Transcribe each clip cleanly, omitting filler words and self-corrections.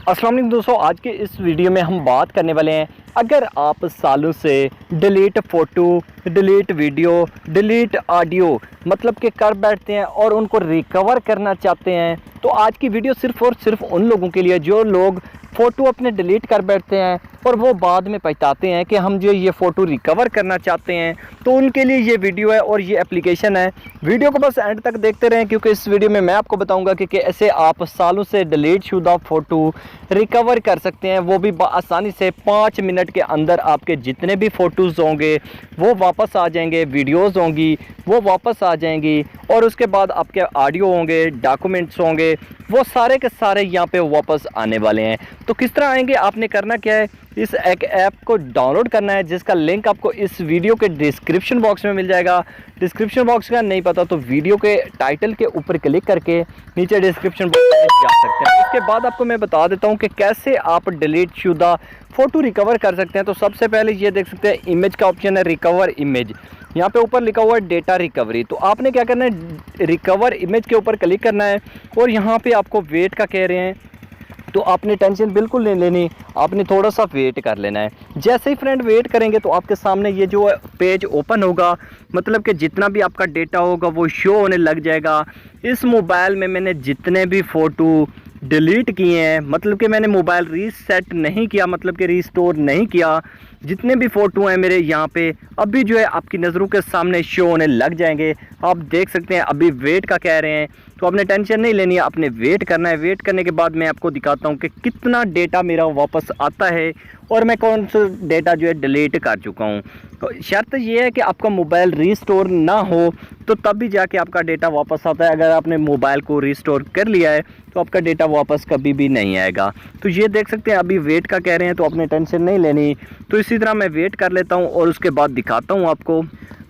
अस्सलाम वालेकुम दोस्तों, आज के इस वीडियो में हम बात करने वाले हैं अगर आप सालों से delete photo, delete video, delete audio मतलब कि कर बैठते हैं और उनको रिकवर करना चाहते हैं, तो आज की वीडियो सिर्फ़ और सिर्फ उन लोगों के लिए जो लोग फ़ोटो अपने डिलीट कर बैठते हैं और वो बाद में पछताते हैं कि हम जो ये फ़ोटो रिकवर करना चाहते हैं। तो उनके लिए ये वीडियो है और ये एप्लीकेशन है। वीडियो को बस एंड तक देखते रहें क्योंकि इस वीडियो में मैं आपको बताऊंगा कि कैसे आप सालों से डिलीट शुदा फ़ोटो रिकवर कर सकते हैं, वो भी आसानी से 5 मिनट के अंदर। आपके जितने भी फ़ोटोज़ होंगे वो वापस आ जाएंगे, वीडियोज़ होंगी वो वापस आ जाएंगी और उसके बाद आपके ऑडियो होंगे, डॉक्यूमेंट्स होंगे, वो सारे के सारे यहाँ पे वापस आने वाले हैं। तो किस तरह आएंगे, आपने करना क्या है, इस एक ऐप को डाउनलोड करना है जिसका लिंक आपको इस वीडियो के डिस्क्रिप्शन बॉक्स में मिल जाएगा। डिस्क्रिप्शन बॉक्स का नहीं पता तो वीडियो के टाइटल के ऊपर क्लिक करके नीचे डिस्क्रिप्शन बॉक्स में जा सकते हैं। इसके बाद आपको मैं बता देता हूँ कि कैसे आप डिलीट शुदा फ़ोटो रिकवर कर सकते हैं। तो सबसे पहले ये देख सकते हैं इमेज का ऑप्शन है, रिकवर इमेज। यहाँ पे ऊपर लिखा हुआ है डेटा रिकवरी। तो आपने क्या करना है, रिकवर इमेज के ऊपर क्लिक करना है और यहाँ पे आपको वेट का कह रहे हैं, तो आपने टेंशन बिल्कुल नहीं लेनी, आपने थोड़ा सा वेट कर लेना है। जैसे ही फ्रेंड वेट करेंगे तो आपके सामने ये जो पेज ओपन होगा, मतलब कि जितना भी आपका डेटा होगा वो शो होने लग जाएगा। इस मोबाइल में मैंने जितने भी फ़ोटो डिलीट किए हैं, मतलब कि मैंने मोबाइल रीसेट नहीं किया, मतलब कि रीस्टोर नहीं किया, जितने भी फ़ोटो हैं मेरे यहाँ पे अभी जो है आपकी नज़रों के सामने शो होने लग जाएंगे। आप देख सकते हैं अभी वेट का कह रहे हैं, तो आपने टेंशन नहीं लेनी है, आपने वेट करना है। वेट करने के बाद मैं आपको दिखाता हूँ कि कितना डेटा मेरा वापस आता है और मैं कौन सा डेटा जो है डिलीट कर चुका हूँ। तो शर्त ये है कि आपका मोबाइल रीस्टोर ना हो तो तब भी जाके आपका डेटा वापस आता है। अगर आपने मोबाइल को रीस्टोर कर लिया है तो आपका डेटा वापस कभी भी नहीं आएगा। तो ये देख सकते हैं अभी वेट का कह रहे हैं, तो आपने टेंशन नहीं लेनी। तो इसी तरह मैं वेट कर लेता हूँ और उसके बाद दिखाता हूँ आपको।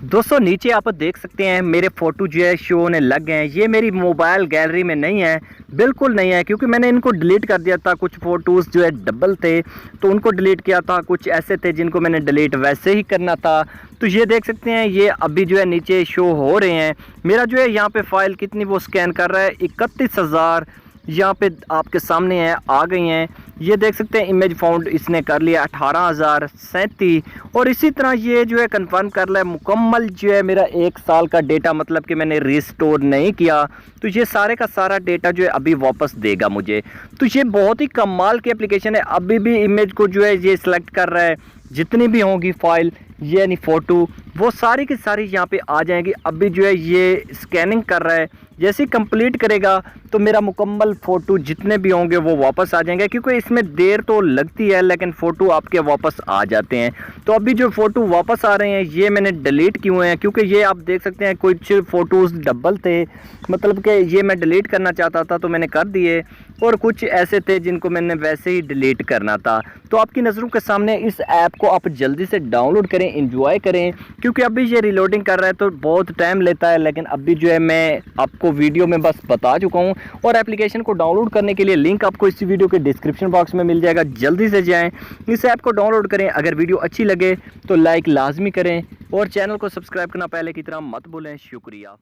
दोस्तों नीचे आप देख सकते हैं मेरे फ़ोटो जो है शो होने लग गए हैं। ये मेरी मोबाइल गैलरी में नहीं है, बिल्कुल नहीं है, क्योंकि मैंने इनको डिलीट कर दिया था। कुछ फ़ोटोज़ जो है डबल थे तो उनको डिलीट किया था, कुछ ऐसे थे जिनको मैंने डिलीट वैसे ही करना था। तो ये देख सकते हैं ये अभी जो है नीचे शो हो रहे हैं। मेरा जो है यहाँ पे फ़ाइल कितनी वो स्कैन कर रहा है, 31,000 यहाँ पे आपके सामने है, आ गई हैं। ये देख सकते हैं इमेज फाउंड इसने कर लिया 18,037। और इसी तरह ये जो है कंफर्म कर लिया मुकम्मल जो है मेरा 1 साल का डेटा, मतलब कि मैंने रिस्टोर नहीं किया। तो ये सारे का सारा डेटा जो है अभी वापस देगा मुझे। तो ये बहुत ही कमाल की एप्लीकेशन है। अभी भी इमेज को जो है ये सिलेक्ट कर रहा है, जितनी भी होंगी फाइल यानी फ़ोटो वो सारी की सारी यहाँ पे आ जाएंगी। अभी जो है ये स्कैनिंग कर रहा है, जैसे ही कंप्लीट करेगा तो मेरा मुकम्मल फ़ोटो जितने भी होंगे वो वापस आ जाएंगे, क्योंकि इसमें देर तो लगती है लेकिन फ़ोटो आपके वापस आ जाते हैं। तो अभी जो फ़ोटो वापस आ रहे हैं ये मैंने डिलीट किए हुए हैं, क्योंकि ये आप देख सकते हैं कुछ फ़ोटोज़ डबल थे, मतलब कि ये मैं डिलीट करना चाहता था तो मैंने कर दिए, और कुछ ऐसे थे जिनको मैंने वैसे ही डिलीट करना था। तो आपकी नज़रों के सामने इस ऐप को आप जल्दी से डाउनलोड करें, एंजॉय करें, क्योंकि अभी ये रिलोडिंग कर रहा है तो बहुत टाइम लेता है। लेकिन अभी जो है मैं आपको वीडियो में बस बता चुका हूँ, और एप्लीकेशन को डाउनलोड करने के लिए लिंक आपको इस वीडियो के डिस्क्रिप्शन बॉक्स में मिल जाएगा। जल्दी से जाएँ, इस ऐप को डाउनलोड करें। अगर वीडियो अच्छी लगे तो लाइक लाजमी करें और चैनल को सब्सक्राइब करना पहले की तरह मत भूलें। शुक्रिया।